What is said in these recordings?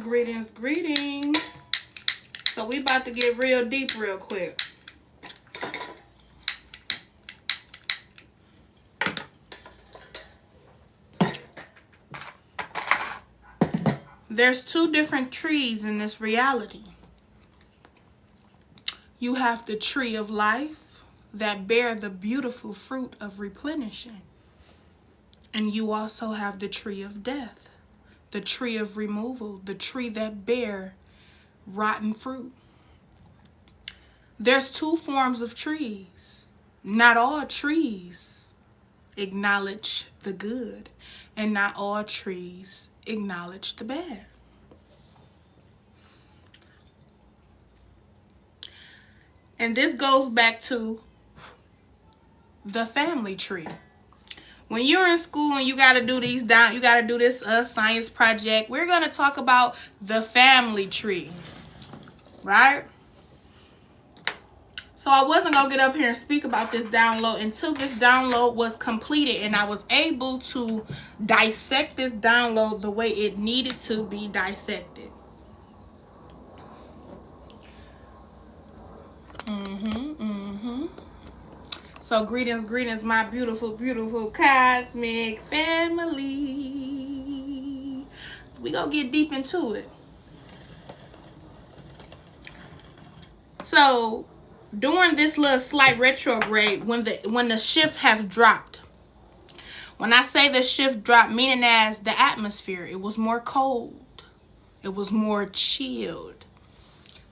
Greetings, greetings. So we about to get real deep real quick. There's two different trees in this reality. You have the tree of life that bear the beautiful fruit of replenishing. And you also have the tree of death, the tree of removal, the tree that bear rotten fruit. There's two forms of trees. Not all trees acknowledge the good, and not all trees acknowledge the bad. And this goes back to the family tree. When you're in school and you got to do these down, you got to do this science project, we're going to talk about the family tree, right? So I wasn't going to get up here and speak about this download until this download was completed and I was able to dissect this download the way it needed to be dissected. So greetings, my beautiful, beautiful cosmic family. We gonna get deep into it. So during this little slight retrograde, when the shift has dropped, when I say the shift dropped, meaning as the atmosphere, it was more cold, it was more chilled.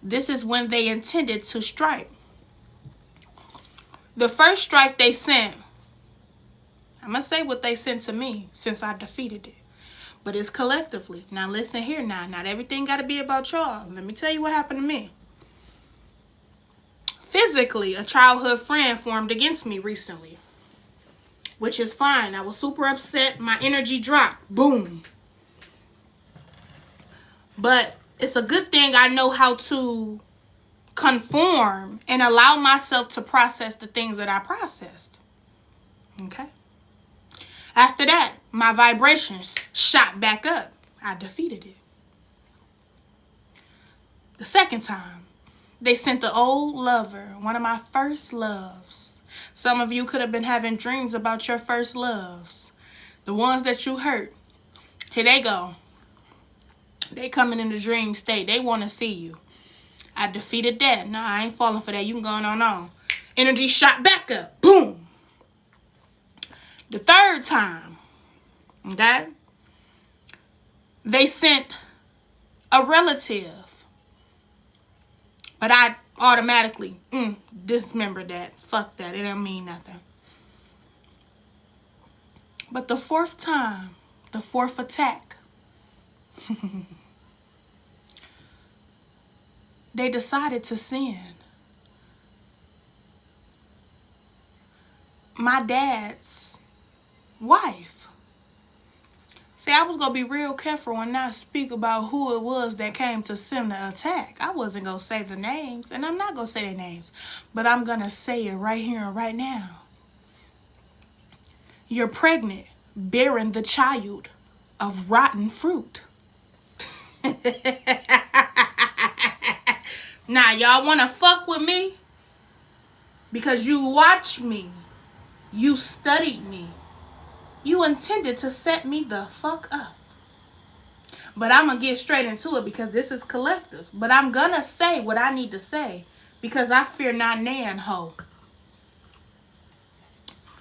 This is when they intended to strike. The first strike they sent, I'm going to say what they sent to me since I defeated it. But it's collectively. Now listen here now. Not everything got to be about y'all. Let me tell you what happened to me. Physically, a childhood friend formed against me recently. Which is fine. I was super upset. My energy dropped. Boom. But it's a good thing I know how to conform and allow myself to process the things that I processed. Okay. After that, my vibrations shot back up. I defeated it. The second time, they sent the old lover, one of my first loves. Some of you could have been having dreams about your first loves. The ones that you hurt. Here they go. They coming in the dream state. They want to see you. I defeated that. No, I ain't falling for that. You can go on. Energy shot back up. Boom. The third time, okay, they sent a relative. But I automatically dismembered that. Fuck that. It don't mean nothing. But the fourth time, the fourth attack, they decided to send my dad's wife. See, I was going to be real careful when I speak about who it was that came to send the attack. I wasn't going to say the names, and I'm not going to say their names, but I'm going to say it right here and right now. You're pregnant, bearing the child of rotten fruit. Now, y'all want to fuck with me? Because you watched me. You studied me. You intended to set me the fuck up. But I'm going to get straight into it because this is collective. But I'm going to say what I need to say because I fear not nan ho.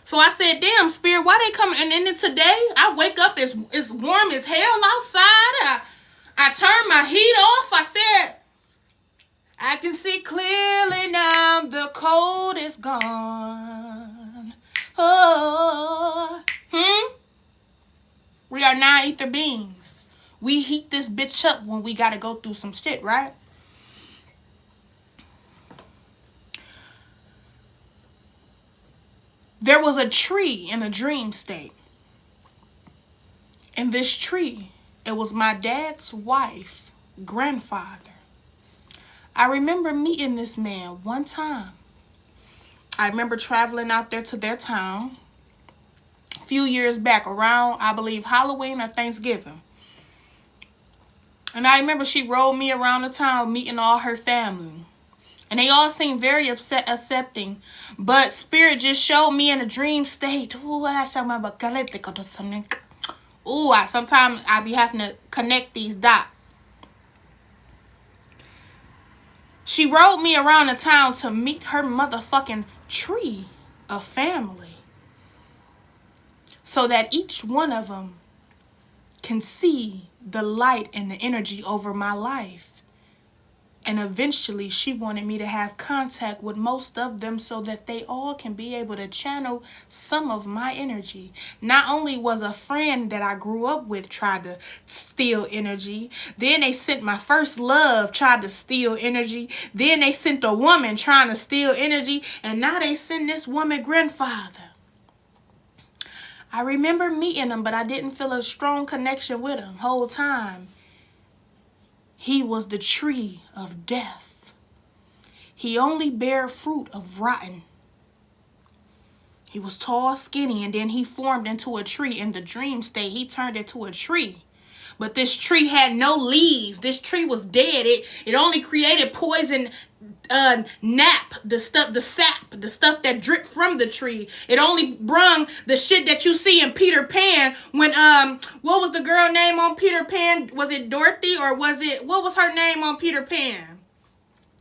So I said, damn, Spirit, why they coming? And then today, I wake up, it's warm as hell outside. I turned my heat off. I said, I can see clearly now the cold is gone. Oh, We are non-ether beings. We heat this bitch up when we gotta go through some shit, right? There was a tree in a dream state. And this tree, it was my dad's wife, grandfather. I remember meeting this man one time. I remember traveling out there to their town a few years back around, I believe, Halloween or Thanksgiving. And I remember she rode me around the town meeting all her family. And they all seemed very accepting. But Spirit just showed me in a dream state. Ooh, sometimes I be having to connect these dots. She rode me around the town to meet her motherfucking tree of family. So that each one of them can see the light and the energy over my life. And eventually she wanted me to have contact with most of them so that they all can be able to channel some of my energy. Not only was a friend that I grew up with tried to steal energy, then they sent my first love tried to steal energy, then they sent a woman trying to steal energy, and now they send this woman grandfather. I remember meeting him, but I didn't feel a strong connection with him whole time. He was the tree of death. He only bare fruit of rotten. He was tall, skinny, and then he formed into a tree. In the dream state, he turned into a tree. But this tree had no leaves. This tree was dead. It only created poison nap, the sap, the stuff that dripped from the tree. It only brung the shit that you see in Peter Pan when what was the girl name on Peter Pan? Was it Dorothy or what was her name on Peter Pan?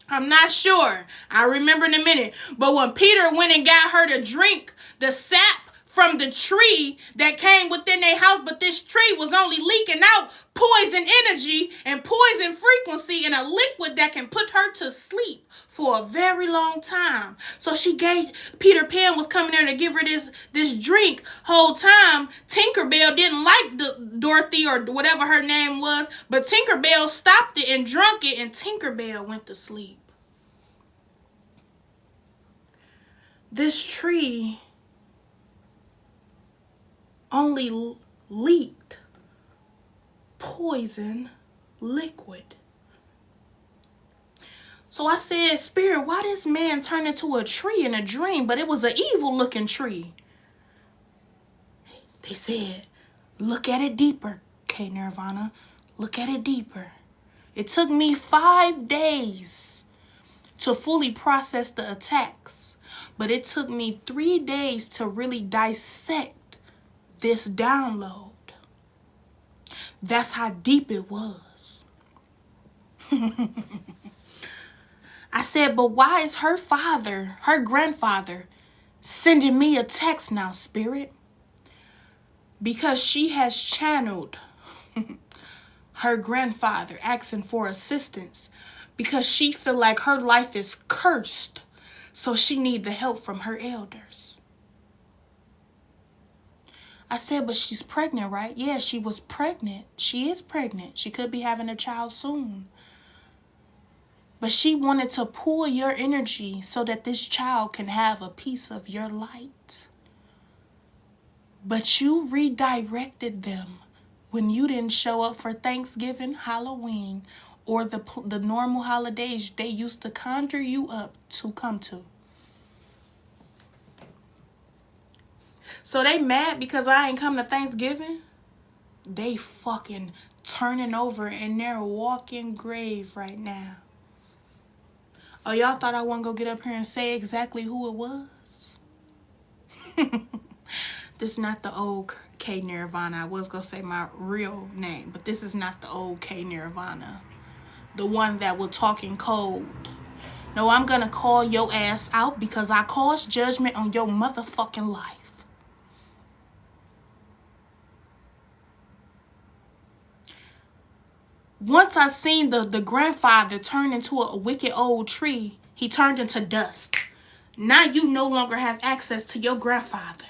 I'm not sure. I remember in a minute. But when Peter went and got her to drink the sap from the tree that came within their house, but this tree was only leaking out poison energy and poison frequency in a liquid that can put her to sleep for a very long time. So Peter Pan was coming there to give her this drink whole time. Tinkerbell didn't like Dorothy or whatever her name was, but Tinkerbell stopped it and drunk it, and Tinkerbell went to sleep. This tree only leaked poison liquid. So I said, Spirit, why this man turned into a tree in a dream? But it was an evil looking tree. They said, look at it deeper, K Nirvana. Look at it deeper. It took me 5 days to fully process the attacks. But it took me 3 days to really dissect this download. That's how deep it was. I said, but why is her grandfather, sending me a text now, Spirit? Because she has channeled her grandfather asking for assistance because she feel like her life is cursed, so she need the help from her elders. I said, but she's pregnant, right? Yeah, she was pregnant. She is pregnant. She could be having a child soon. But she wanted to pull your energy so that this child can have a piece of your light. But you redirected them when you didn't show up for Thanksgiving, Halloween, or the normal holidays they used to conjure you up to come to. So they mad because I ain't come to Thanksgiving? They fucking turning over in their walking grave right now. Oh, y'all thought I wasn't gonna get up here and say exactly who it was? This is not the old K Nirvana. I was gonna say my real name, but this is not the old K Nirvana. The one that will talk in code. No, I'm gonna call your ass out because I caused judgment on your motherfucking life. Once I seen the grandfather turn into a wicked old tree, he turned into dust. Now you no longer have access to your grandfather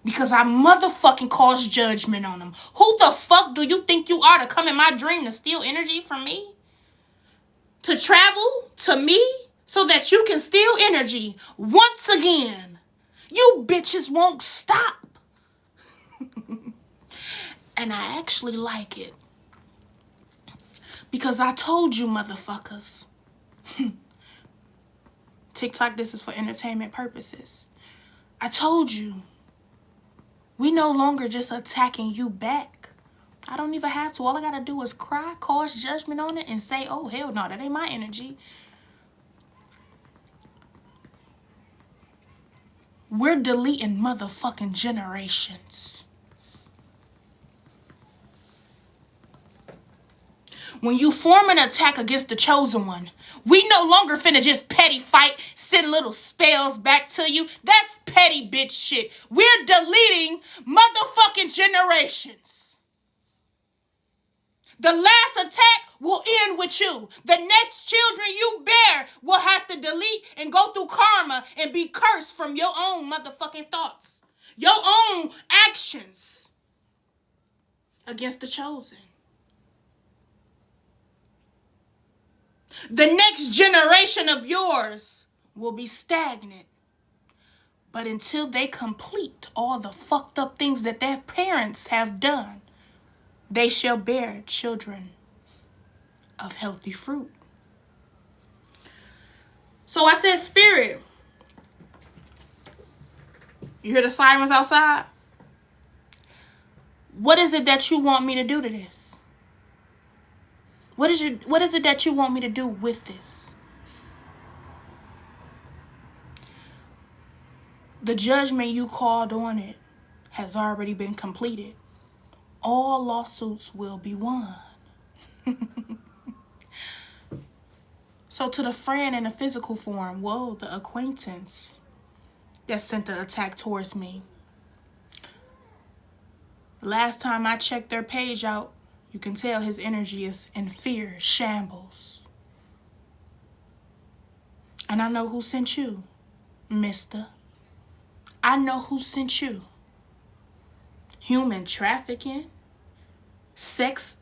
because I motherfucking caused judgment on him. Who the fuck do you think you are to come in my dream to steal energy from me? To travel to me so that you can steal energy once again. You bitches won't stop. And I actually like it. Because I told you motherfuckers. TikTok, this is for entertainment purposes. I told you. We no longer just attacking you back. I don't even have to. All I gotta do is cry, cause judgment on it, and say, oh, hell no, that ain't my energy. We're deleting motherfucking generations. When you form an attack against the chosen one, we no longer finna just petty fight, send little spells back to you. That's petty bitch shit. We're deleting motherfucking generations. The last attack will end with you. The next children you bear will have to delete and go through karma and be cursed from your own motherfucking thoughts. Your own actions against the chosen. The next generation of yours will be stagnant. But until they complete all the fucked up things that their parents have done, they shall bear children of healthy fruit. So I said, Spirit, you hear the sirens outside? What is it that you want me to do to this? What is it that you want me to do with this? The judgment you called on it has already been completed. All lawsuits will be won. So to the friend in a physical form, whoa, the acquaintance that sent the attack towards me. Last time I checked their page out, you can tell his energy is in fear, shambles. And I know who sent you, mister. I know who sent you. Human trafficking. Sex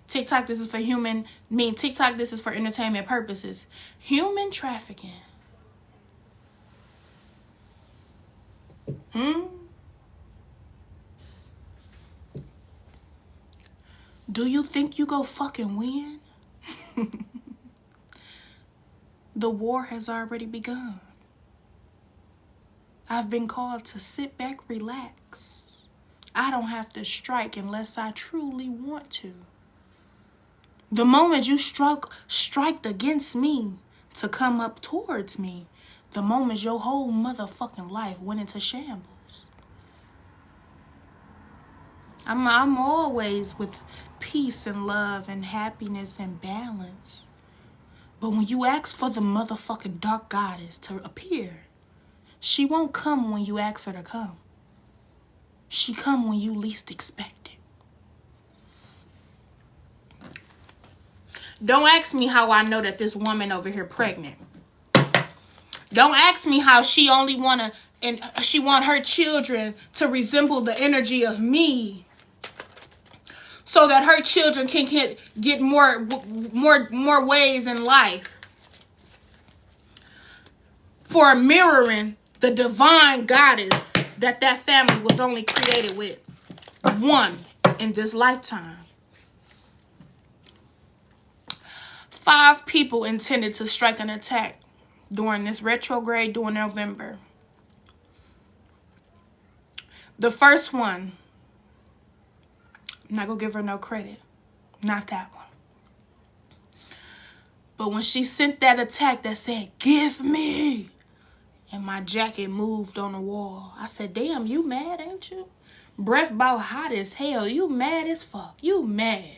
TikTok, this is for TikTok, this is for entertainment purposes. Human trafficking. Do you think you go fucking win? The war has already begun. I've been called to sit back, relax. I don't have to strike unless I truly want to. The moment you strike against me to come up towards me, the moment your whole motherfucking life went into shambles. I'm always with peace and love and happiness and balance. But when you ask for the motherfucking dark goddess to appear, she won't come when you ask her to come. She come when you least expect it. Don't ask me how I know that this woman over here pregnant. Don't ask me how she only want her children to resemble the energy of me, so that her children can get more ways in life. For mirroring the divine goddess that family was only created with. One in this lifetime. 5 people intended to strike an attack during this retrograde during November. The first one, I'm not going to give her no credit. Not that one. But when she sent that attack that said, give me, and my jacket moved on the wall, I said, damn, you mad, ain't you? Breath about hot as hell. You mad as fuck. You mad.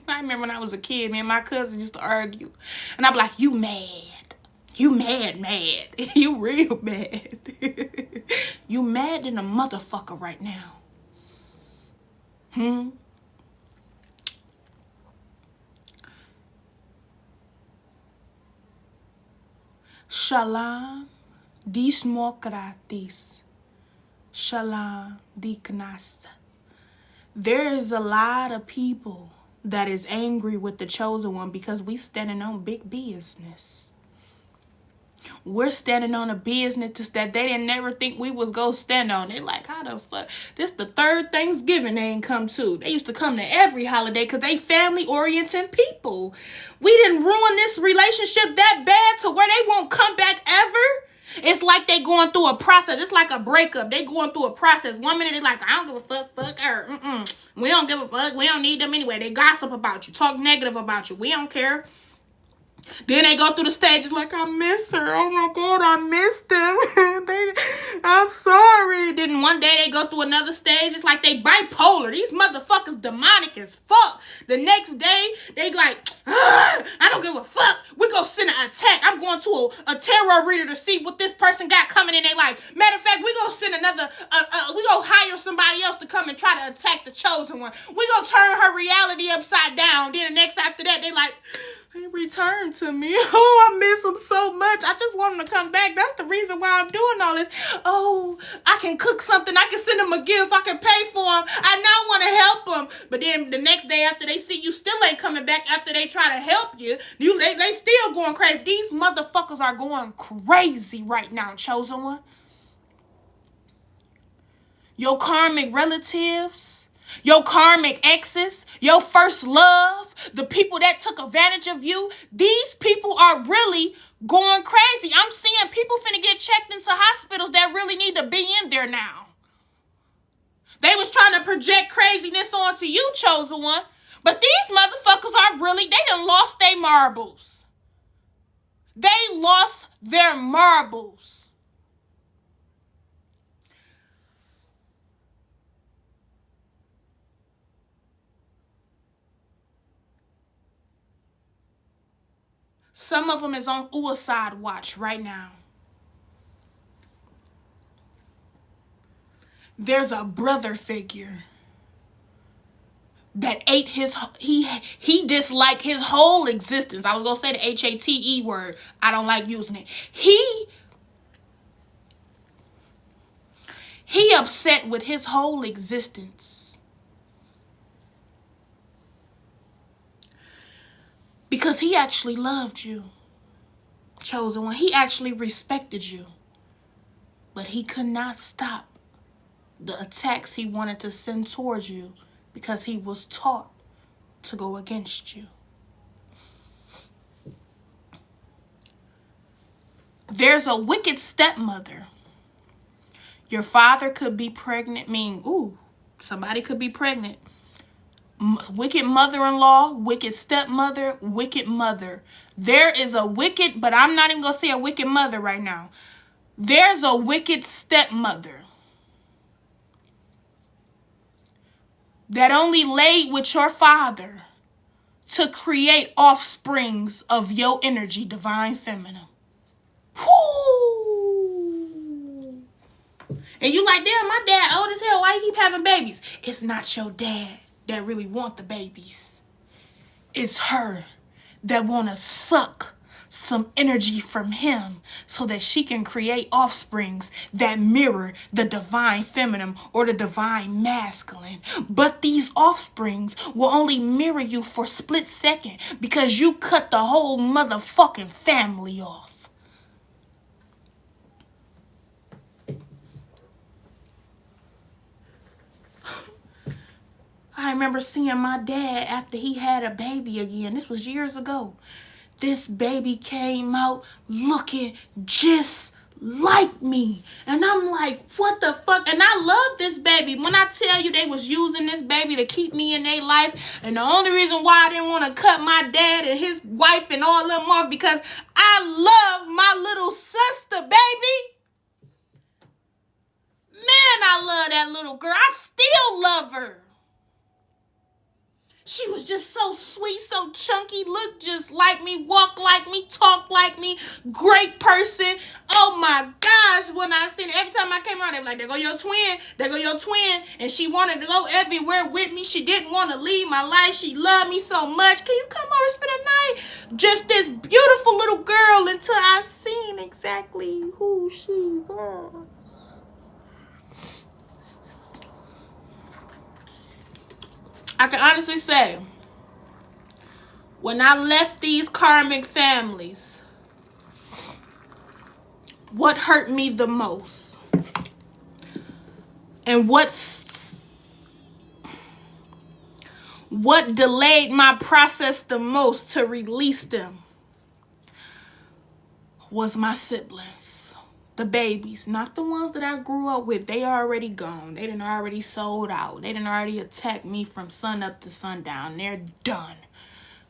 I remember when I was a kid, me and my cousins used to argue. And I'd be like, you mad. You mad. You real mad. You mad than a motherfucker right now. Shalom dismokratis. Shalom diknas. There is a lot of people that is angry with the chosen one because we standing on big business. We're standing on a business that they didn't never think we was go stand on. They're like, how the fuck? This the 3rd Thanksgiving they ain't come to. They used to come to every holiday because they family-oriented people. We didn't ruin this relationship that bad to where they won't come back ever. It's like they going through a process. It's like a breakup. They going through a process. 1 minute they like, I don't give a fuck her. We don't give a fuck. We don't need them anyway. They gossip about you, talk negative about you. We don't care. Then they go through the stages like, I miss her. Oh my God, I missed them. I'm sorry. Then one day they go through another stage. It's like they bipolar. These motherfuckers demonic as fuck. The next day, they like, I don't give a fuck. We go send an attack. I'm going to a tarot reader to see what this person got coming in. They like, matter of fact, we go send another, we go hire somebody else to come and try to attack the chosen one. We go turn her reality upside down. Then the next after that, they like, he returned to me. Oh, I miss him so much. I just want him to come back. That's the reason why I'm doing all this. Oh, I can cook something. I can send him a gift. I can pay for him. I now want to help him. But then the next day after they see you still ain't coming back after they try to help you, they still going crazy. These motherfuckers are going crazy right now, chosen one. Your karmic relatives, your karmic exes, your first love, the people that took advantage of you, these people are really going crazy. I'm seeing people finna get checked into hospitals that really need to be in there now. They was trying to project craziness onto you, chosen one. But these motherfuckers are really, they done lost their marbles. They lost their marbles. Some of them is on suicide watch right now. There's a brother figure that ate he disliked his whole existence. I was going to say the H-A-T-E word. I don't like using it. He upset with his whole existence. Because he actually loved you, chosen one. He actually respected you. But he could not stop the attacks he wanted to send towards you because he was taught to go against you. There's a wicked stepmother. Your father could be pregnant, somebody could be pregnant. Wicked mother-in-law, wicked stepmother, wicked mother. There is a wicked, but I'm not even going to say a wicked mother right now. There's a wicked stepmother that only laid with your father to create offsprings of your energy, divine feminine. Whoo! And you like, damn, my dad old as hell. Why you keep having babies? It's not your dad that really want the babies. It's her that want to suck some energy from him so that she can create offsprings that mirror the divine feminine or the divine masculine. But these offsprings will only mirror you for a split second because you cut the whole motherfucking family off. I remember seeing my dad after he had a baby again. This was years ago. This baby came out looking just like me. And I'm like, what the fuck? And I love this baby. When I tell you they was using this baby to keep me in their life, and the only reason why I didn't want to cut my dad and his wife and all them off because I love my little sister, baby. Man, I love that little girl. I still love her. She was just so sweet, so chunky, looked just like me, walk like me, talk like me, great person. Oh my gosh, when I seen it, every time I came around, they were like, there go your twin, there go your twin. And she wanted to go everywhere with me. She didn't want to leave my life. She loved me so much. Can you come over, spend a night? Just this beautiful little girl until I seen exactly who she was. I can honestly say, when I left these karmic families, what hurt me the most and what delayed my process the most to release them was my siblings. The babies, not the ones that I grew up with. They already gone. They done already sold out. They done already attacked me from sun up to sundown. They're done.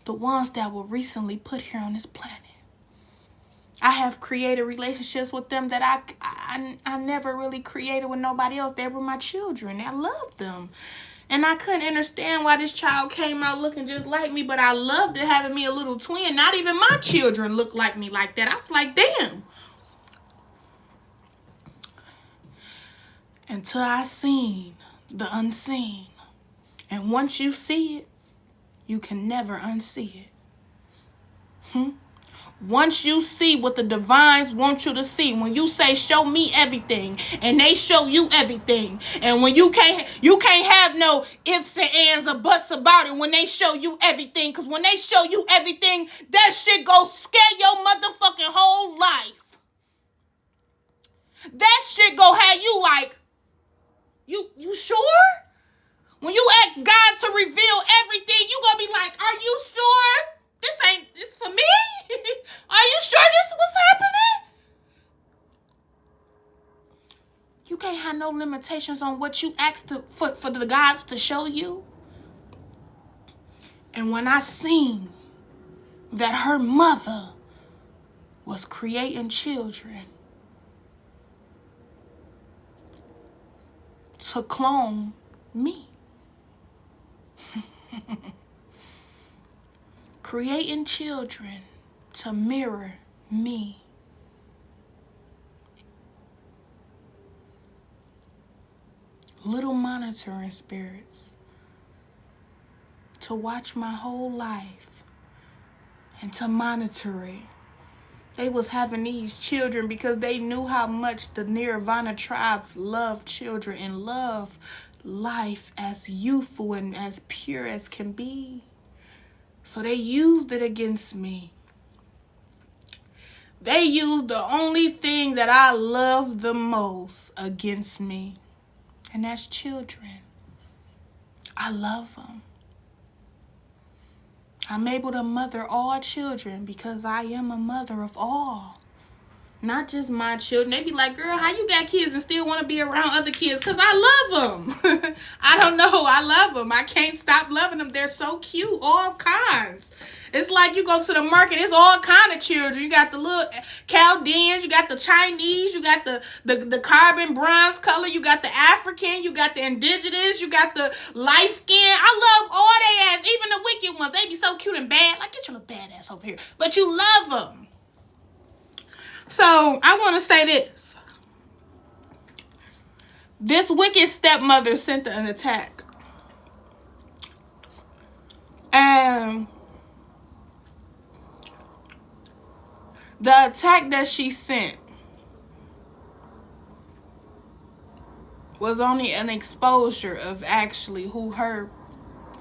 The ones that were recently put here on this planet. I have created relationships with them that I never really created with nobody else. They were my children. I loved them. And I couldn't understand why this child came out looking just like me, but I loved it having me a little twin. Not even my children look like me like that. I was like, damn. Until I seen the unseen. And once you see it, you can never unsee it. Once you see what the divines want you to see, when you say, show me everything, and they show you everything, and when you can't have no ifs and ands or buts about it when they show you everything, because when they show you everything, that shit go scare your motherfucking whole life. That shit go have you like, you sure? When you ask God to reveal everything, you gonna be like, are you sure? This for me? Are you sure this was happening? You can't have no limitations on what you asked for the gods to show you. And when I seen that her mother was creating children to clone me. Creating children to mirror me. Little monitoring spirits to watch my whole life and to monitor it. They was having these children because they knew how much the Nirvana tribes love children and love life as youthful and as pure as can be. So they used it against me. They used the only thing that I love the most against me. And that's children. I love them. I'm able to mother all children because I am a mother of all. Not just my children. They be like, girl, how you got kids and still want to be around other kids? Because I love them. I don't know. I love them. I can't stop loving them. They're so cute. All kinds. It's like you go to the market. It's all kind of children. You got the little Chaldeans. You got the Chinese. You got the carbon bronze color. You got the African. You got the indigenous. You got the light skin. I love all they ass. Even the wicked ones. They be so cute and bad. Like, get your little bad ass over here. But you love them. So, I want to say this. This wicked stepmother sent an attack. And the attack that she sent was only an exposure of actually who her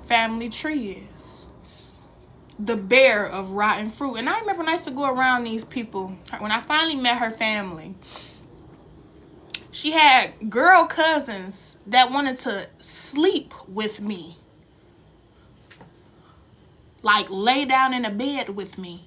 family tree is. The bear of rotten fruit. And I remember when I used to go around these people, when I finally met her family, she had girl cousins that wanted to sleep with me. Like lay down in a bed with me.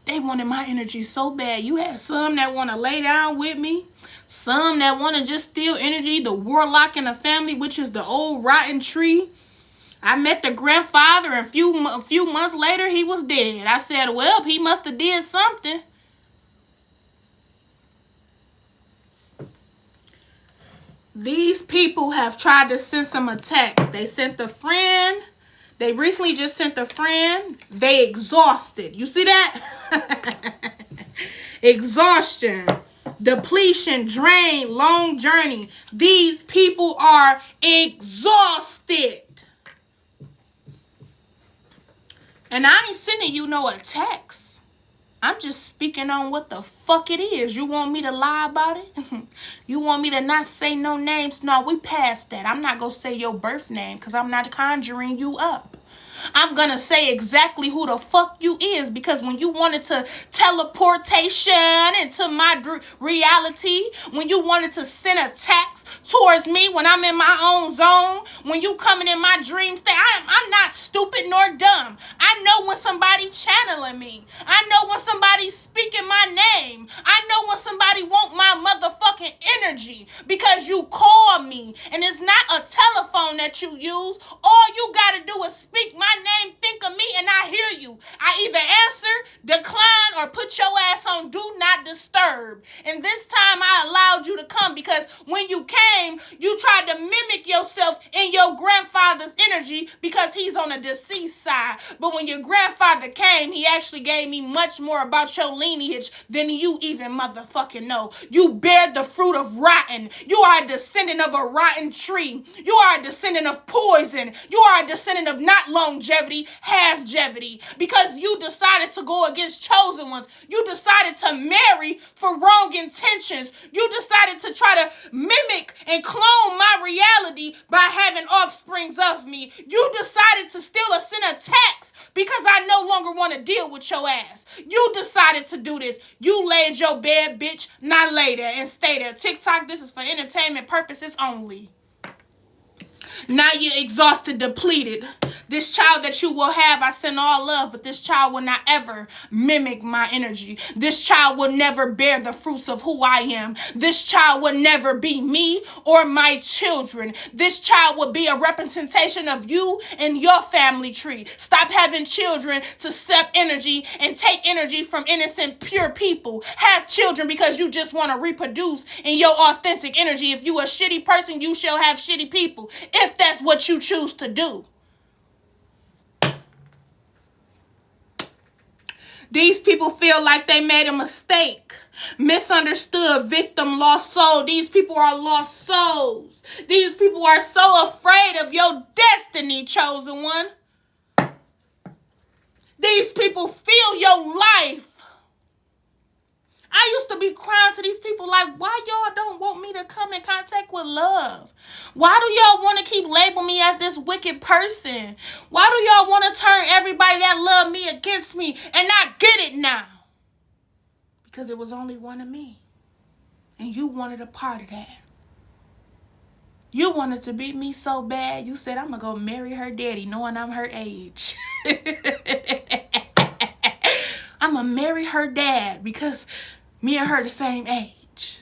They wanted my energy so bad. You had some that want to lay down with me. Some that want to just steal energy. The warlock in the family, which is the old rotten tree. I met the grandfather, and a few months later, he was dead. I said, well, he must have did something. These people have tried to send some attacks. They sent a friend. They recently just sent a friend. They exhausted. You see that? Exhaustion, depletion, drain, long journey. These people are exhausted. And I ain't sending you no attacks. I'm just speaking on what the fuck it is. You want me to lie about it? You want me to not say no names? No, we past that. I'm not going to say your birth name because I'm not conjuring you up. I'm going to say exactly who the fuck you is, because when you wanted to teleportation into my reality, when you wanted to send attacks towards me when I'm in my own zone, when you coming in my dream state, I'm not stupid nor dumb. I know when somebody's channeling me. I know when somebody's speaking my name. I know when somebody want my motherfucking energy because you call me. And it's not a telephone that you use. All you gotta do is speak my name, think of me, and I hear you. I either answer, decline, or put your ass on do not disturb. And this time I allowed you to come because when you came, you tried to mimic yourself in your grandfather's energy because he's on the deceased side. But when your grandfather came, he actually gave me much more about your lineage than you even motherfucking know. You bear the fruit of rotten. You are a descendant of a rotten tree. You are a descendant of poison. You are a descendant of not longevity, half-jevity. Because you decided to go against chosen ones. You decided to marry for wrong intentions. You decided to try to mimic and clone my reality by having offsprings of me. You decided to steal a send a text because I no longer want to deal with your ass. You decided to do this. You laid your bed, bitch, not lay there and stay there. TikTok, this is for entertainment purposes only. Now you're exhausted, depleted. This child that you will have, I send all love, but this child will not ever mimic my energy. This child will never bear the fruits of who I am. This child will never be me or my children. This child will be a representation of you and your family tree. Stop having children to sep energy and take energy from innocent, pure people. Have children because you just want to reproduce in your authentic energy. If you a shitty person, you shall have shitty people. If that's what you choose to do. These people feel like they made a mistake. Misunderstood, victim, lost soul. These people are lost souls. These people are so afraid of your destiny, chosen one. These people feel your life. I used to be crying to these people like, why y'all don't want me to come in contact with love? Why do y'all want to keep labeling me as this wicked person? Why do y'all want to turn everybody that love me against me? And I get it now. Because it was only one of me. And you wanted a part of that. You wanted to beat me so bad, you said, I'm going to go marry her daddy knowing I'm her age. I'm going to marry her dad because me and her the same age.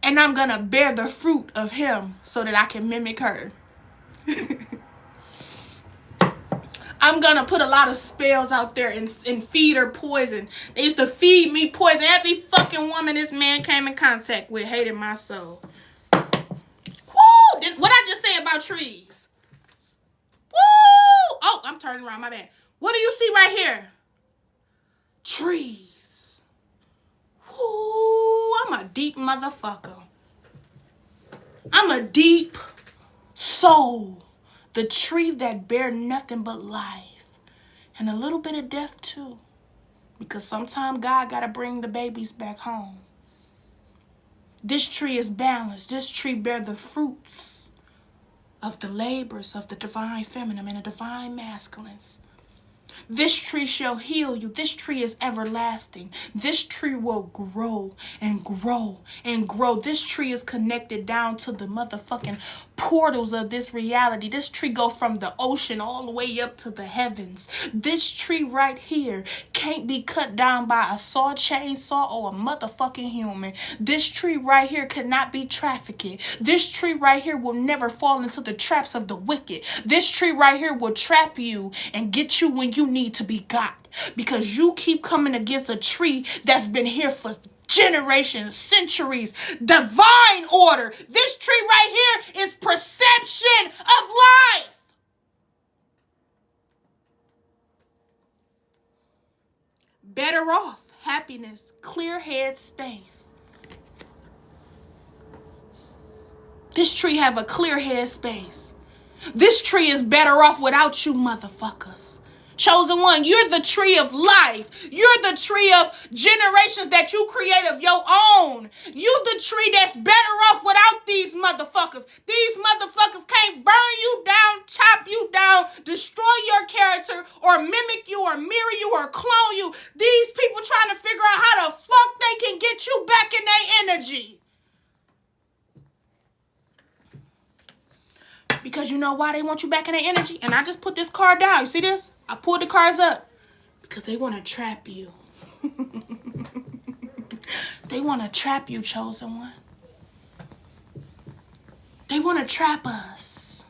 And I'm going to bear the fruit of him so that I can mimic her. I'm going to put a lot of spells out there and feed her poison. They used to feed me poison. Every fucking woman this man came in contact with hated my soul. Woo! What I just say about trees? Woo! Oh, I'm turning around. My bad. What do you see right here? Trees. Ooh, I'm a deep motherfucker. I'm a deep soul. The tree that bear nothing but life. And a little bit of death too. Because sometimes God got to bring the babies back home. This tree is balanced. This tree bear the fruits of the labors of the divine feminine and the divine masculines. This tree shall heal you. This tree is everlasting. This tree will grow and grow and grow. This tree is connected down to the motherfucking portals of this reality. This tree go from the ocean all the way up to the heavens. This tree right here can't be cut down by a saw, chainsaw, or a motherfucking human. This tree right here cannot be trafficked. This tree right here will never fall into the traps of the wicked. This tree right here will trap you and get you when you need to be got, because you keep coming against a tree that's been here for generations, centuries. Divine order. This tree right here is perception of life. Better off, happiness, clear head space. This tree have a clear head space. This tree is better off without you motherfuckers. Chosen one, you're the tree of life. You're the tree of generations that you create of your own. You the tree that's better off without these motherfuckers. These motherfuckers can't burn you down, chop you down, destroy your character, or mimic you, or mirror you, or clone you. These people trying to figure out how the fuck they can get you back in their energy. Because you know why they want you back in their energy? And I just put this card down. You see this? I pulled the cards up. Because they want to trap you. They want to trap you, chosen one. They want to trap us.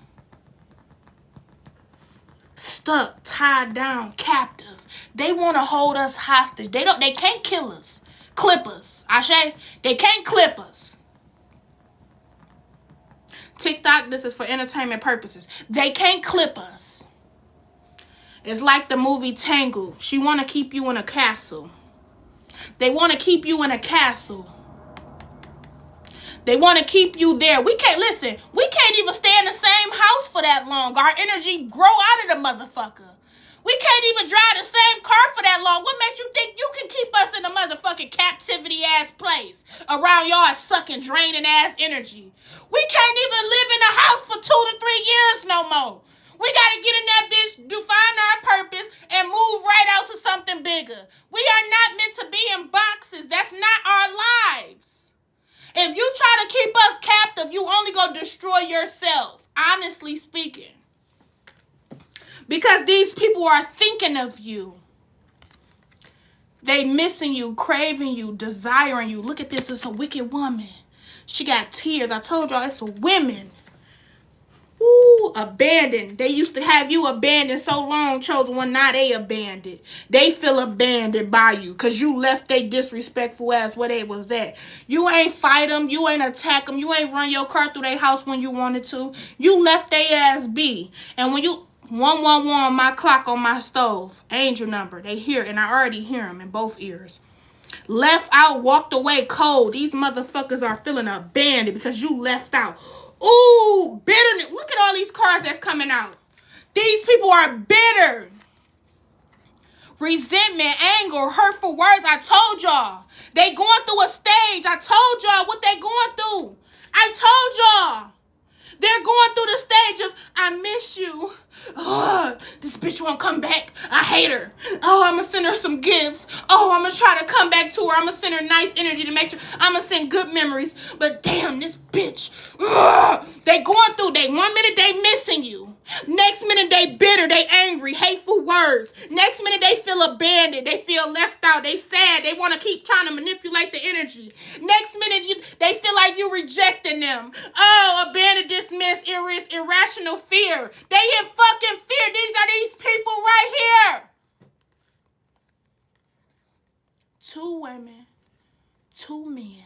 Stuck, tied down, captive. They want to hold us hostage. They can't kill us. Clip us. Ashe, they can't clip us. TikTok, this is for entertainment purposes. They can't clip us. It's like the movie Tangled. She want to keep you in a castle. They want to keep you in a castle. They want to keep you there. We can't even stay in the same house for that long. Our energy grow out of the motherfucker. We can't even drive the same car for that long. What makes you think you can keep us in a motherfucking captivity ass place around y'all sucking, draining ass energy? We can't even live in a house for 2 to 3 years no more. We gotta get in that bitch, define our purpose, and move right out to something bigger. We are not meant to be in boxes. That's not our lives. If you try to keep us captive, you only gonna destroy yourself, honestly speaking. Because these people are thinking of you. They missing you, craving you, desiring you. Look at this, it's a wicked woman. She got tears. I told y'all it's women. Ooh, abandoned. They used to have you abandoned so long, chosen one. Now they abandoned. They feel abandoned by you because you left they disrespectful ass where they was at. You ain't fight them. You ain't attack them. You ain't run your car through their house when you wanted to. You left they ass be. And when you 111, my clock on my stove, angel number, they hear, and I already hear them in both ears. Left out, walked away cold. These motherfuckers are feeling abandoned because you left out. Ooh, bitterness. Look at all these cards that's coming out. These people are bitter. Resentment, anger, hurtful words. I told y'all. They going through a stage. I told y'all what they going through. I told y'all. They're going through the stage of, I miss you. Oh, this bitch won't come back. I hate her. Oh, I'm going to send her some gifts. Oh, I'm going to try to come back to her. I'm going to send her nice energy to make sure. I'm going to send good memories. But damn, this bitch. They going through. 1 minute they missing you. Next minute they bitter. They angry. Hateful words. Next minute they feel abandoned. They feel left out. They sad. They want to keep trying to manipulate the energy. Next minute they feel like you rejecting them. Oh, abandoned, dismissed, irrational fear. They in fucking fear. These people right here. 2 women, 2 men.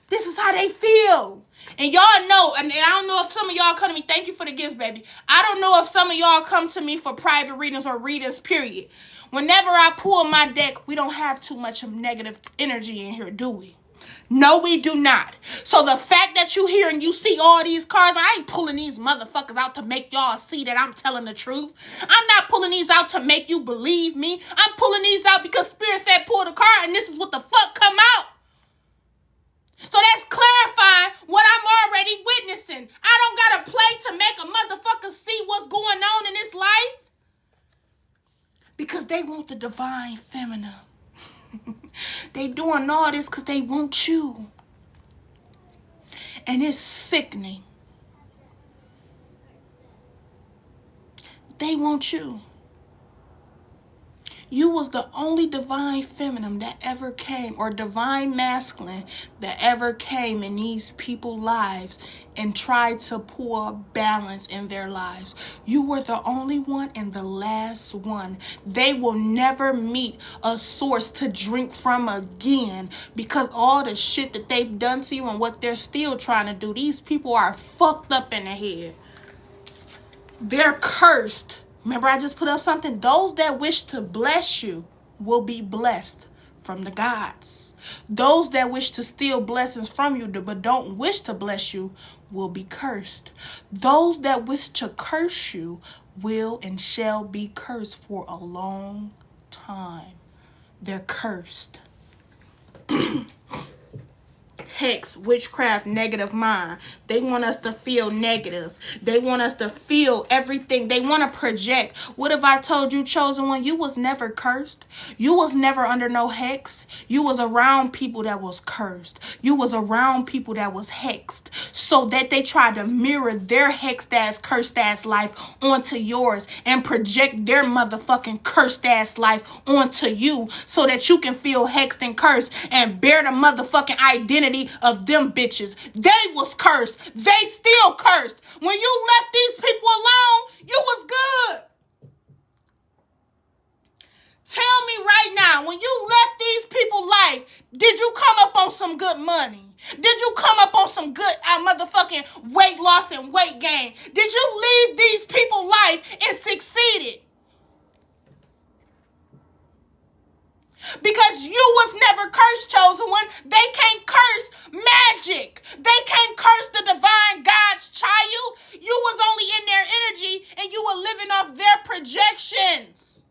This is how they feel. And y'all know, and I don't know if some of y'all come to me, thank you for the gifts, baby. I don't know if some of y'all come to me for private readings or readings, period. Whenever I pull my deck, we don't have too much of negative energy in here, do we? No, we do not. So the fact that you hear and you see all these cards, I ain't pulling these motherfuckers out to make y'all see that I'm telling the truth. I'm not pulling these out to make you believe me. I'm pulling these out because Spirit said pull the card and this is what the fuck come out. So that's clarifying what I'm already witnessing. I don't got to play to make a motherfucker see what's going on in this life. Because they want the divine feminine. They doing all this because they want you. And it's sickening. They want you. You was the only divine feminine that ever came, or divine masculine that ever came in these people's lives and tried to pour balance in their lives. You were the only one and the last one. They will never meet a source to drink from again because all the shit that they've done to you and what they're still trying to do. These people are fucked up in the head. They're cursed. Remember, I just put up something. Those that wish to bless you will be blessed from the gods. Those that wish to steal blessings from you but don't wish to bless you will be cursed. Those that wish to curse you will and shall be cursed for a long time. They're cursed. hex, witchcraft, negative mind. They want us to feel negative. They want us to feel everything. They want to project. What if I told you, chosen one, you was never cursed? You was never under no hex. You was around people that was cursed. You was around people that was hexed. So that they tried to mirror their hexed ass, cursed ass life onto yours and project their motherfucking cursed ass life onto you so that you can feel hexed and cursed and bear the motherfucking identity of them bitches. They was cursed. They still cursed. When you left these people alone, you was good. Tell me right now, when you left these people's life, did you come up on some good money? Did you come up on some good motherfucking weight loss and weight gain? Did you leave these people's life and succeeded? Because you was never cursed, chosen one. They can't curse magic. They can't curse the divine God's child. You was only in their energy and you were living off their projections.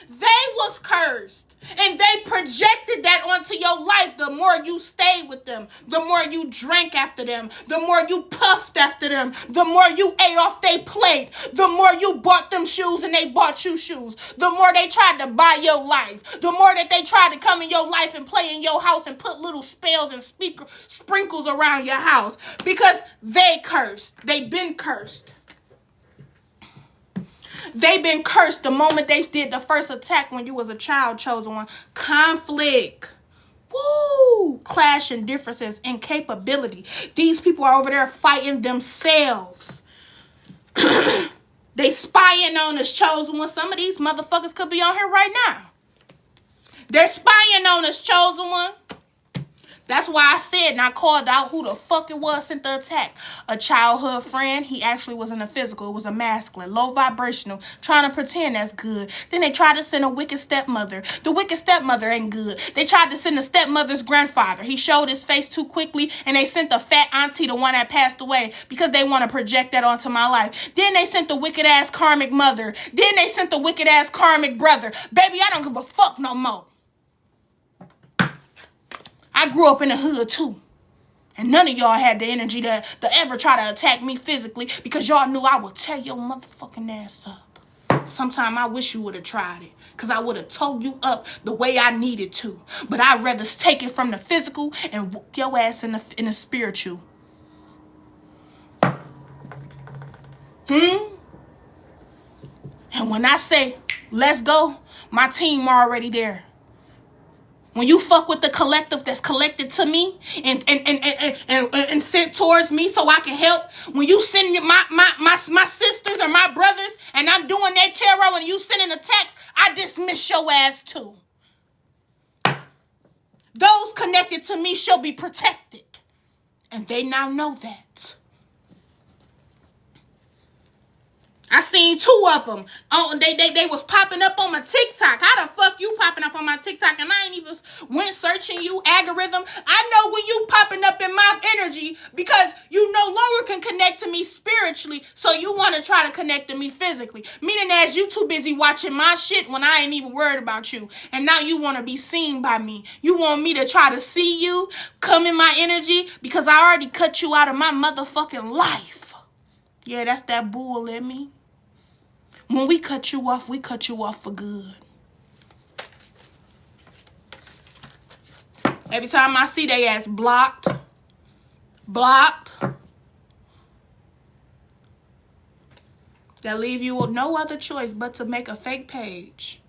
They was cursed. And they projected that onto your life. The more you stayed with them, the more you drank after them, the more you puffed after them, the more you ate off their plate, the more you bought them shoes and they bought you shoes, the more they tried to buy your life, the more that they tried to come in your life and play in your house and put little spells and sprinkles around your house. Because they cursed. They been cursed. They've been cursed the moment they did the first attack when you was a child, chosen one. Conflict. Woo! Clash and differences, incapability. These people are over there fighting themselves. They spying on us, chosen one. Some of these motherfuckers could be on here right now. They're spying on us, chosen one. That's why I said and I called out who the fuck it was sent the attack. A childhood friend. He actually wasn't a physical. It was a masculine. Low vibrational. Trying to pretend that's good. Then they tried to send a wicked stepmother. The wicked stepmother ain't good. They tried to send the stepmother's grandfather. He showed his face too quickly. And they sent the fat auntie, the one that passed away. Because they want to project that onto my life. Then they sent the wicked ass karmic mother. Then they sent the wicked ass karmic brother. Baby, I don't give a fuck no more. I grew up in the hood too. And none of y'all had the energy to ever try to attack me physically because y'all knew I would tear your motherfucking ass up. Sometimes I wish you would have tried it because I would have told you up the way I needed to. But I'd rather take it from the physical and whoop your ass in the spiritual. And when I say, let's go, my team already there. When you fuck with the collective that's collected to me and sent towards me so I can help. When you send my sisters or my brothers and I'm doing that tarot and you sending a text, I dismiss your ass too. Those connected to me shall be protected. And they now know that. I seen two of them. Oh, they was popping up on my TikTok. How the fuck you popping up on my TikTok and I ain't even went searching you algorithm? I know when you popping up in my energy because you no longer can connect to me spiritually, so you want to try to connect to me physically. Meaning as you too busy watching my shit when I ain't even worried about you. And now you want to be seen by me. You want me to try to see you, come in my energy because I already cut you out of my motherfucking life. Yeah, that's that bull in me. When we cut you off for good. Every time I see they ass blocked. That leave you with no other choice but to make a fake page.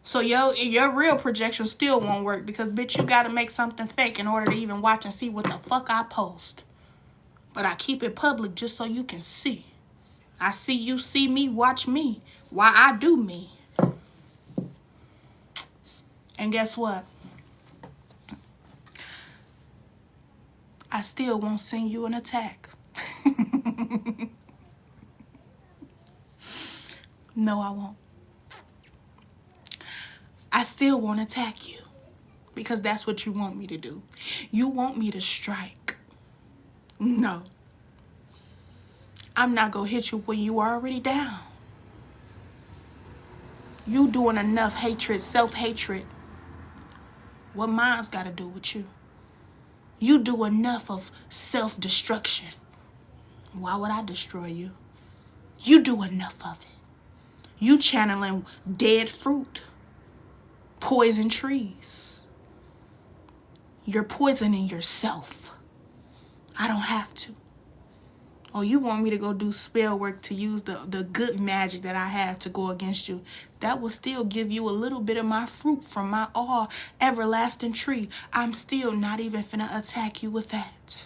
So your real projection still won't work because, bitch, you got to make something fake in order to even watch and see what the fuck I post. But I keep it public just so you can see. I see you see me, watch me, while I do me. And guess what? I still won't send you an attack. No, I won't. I still won't attack you because that's what you want me to do. You want me to strike. No. I'm not going to hit you when you are already down. You doing enough hatred, self-hatred. What mine's got to do with you? You do enough of self-destruction. Why would I destroy you? You do enough of it. You channeling dead fruit, poison trees. You're poisoning yourself. I don't have to. Oh, you want me to go do spell work to use the good magic that I have to go against you? That will still give you a little bit of my fruit from my all everlasting tree. I'm still not even finna attack you with that.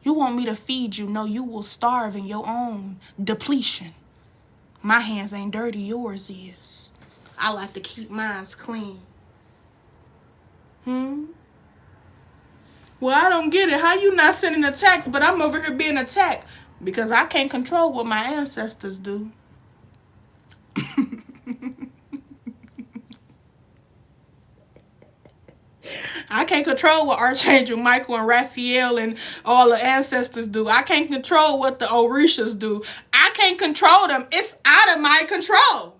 You want me to feed you? No, you will starve in your own depletion. My hands ain't dirty, yours is. I like to keep mine clean. Well, I don't get it. How you not sending a text, but I'm over here being attacked? Because I can't control what my ancestors do. I can't control what Archangel Michael and Raphael and all the ancestors do. I can't control what the Orishas do. I can't control them. It's out of my control.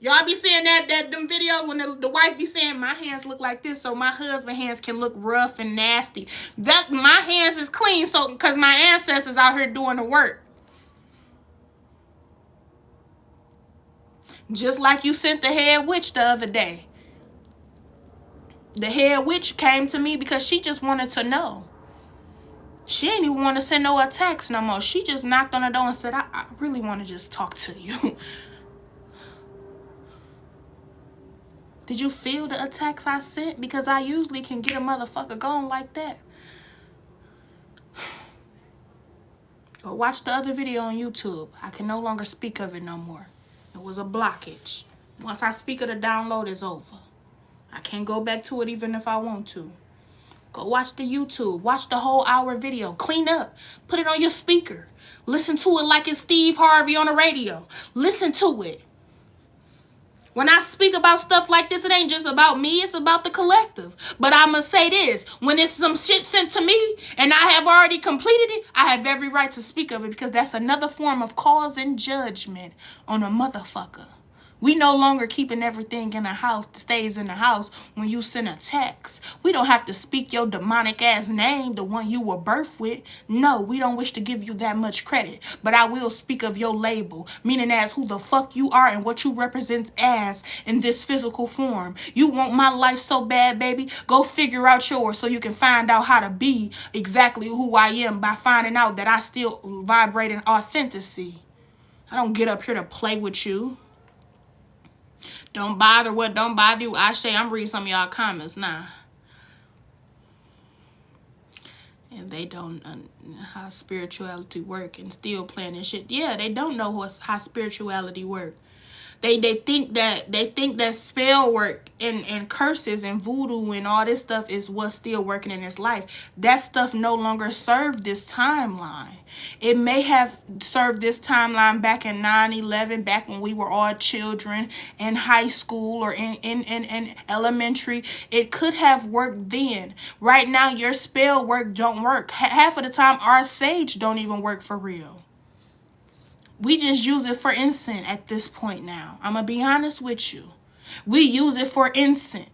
Y'all be seeing them videos when the wife be saying, my hands look like this so my husband's hands can look rough and nasty. That my hands is clean so because my ancestors out here doing the work. Just like you sent the head witch the other day. The head witch came to me because she just wanted to know. She didn't even want to send no attacks no more. She just knocked on the door and said, I really want to just talk to you. Did you feel the attacks I sent? Because I usually can get a motherfucker going like that. But watch the other video on YouTube. I can no longer speak of it no more. It was a blockage. Once I speak of the download, it's over. I can't go back to it even if I want to. Go watch the YouTube. Watch the whole hour video. Clean up. Put it on your speaker. Listen to it like it's Steve Harvey on the radio. Listen to it. When I speak about stuff like this, it ain't just about me. It's about the collective. But I'm going to say this. When it's some shit sent to me and I have already completed it, I have every right to speak of it because that's another form of cause and judgment on a motherfucker. We no longer keeping everything in the house that stays in the house when you send a text. We don't have to speak your demonic ass name, the one you were birthed with. No, we don't wish to give you that much credit. But I will speak of your label, meaning as who the fuck you are and what you represent as in this physical form. You want my life so bad, baby? Go figure out yours so you can find out how to be exactly who I am by finding out that I still vibrate in authenticity. I don't get up here to play with you. Don't bother what don't bother you. I'm reading some of y'all comments now. And they don't know how spirituality work and still playing this shit. Yeah, they don't know how spirituality work. They think that spell work and curses and voodoo and all this stuff is what's still working in his life. That stuff no longer served this timeline. It may have served this timeline back in 9/11, back when we were all children in high school or in elementary. It could have worked then. Right now, your spell work don't work. Half of the time, our sage don't even work for real. We just use it for incense at this point now. I'm going to be honest with you. We use it for incense.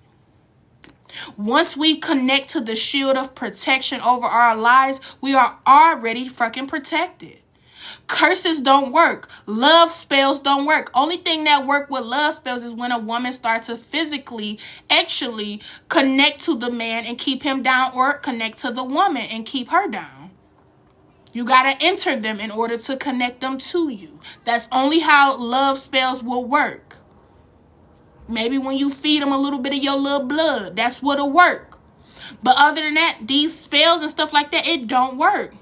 Once we connect to the shield of protection over our lives, we are already fucking protected. Curses don't work. Love spells don't work. Only thing that work with love spells is when a woman starts to physically, actually connect to the man and keep him down, or connect to the woman and keep her down. You got to enter them in order to connect them to you. That's only how love spells will work. Maybe when you feed them a little bit of your little blood, that's what'll work. But other than that, these spells and stuff like that, it don't work.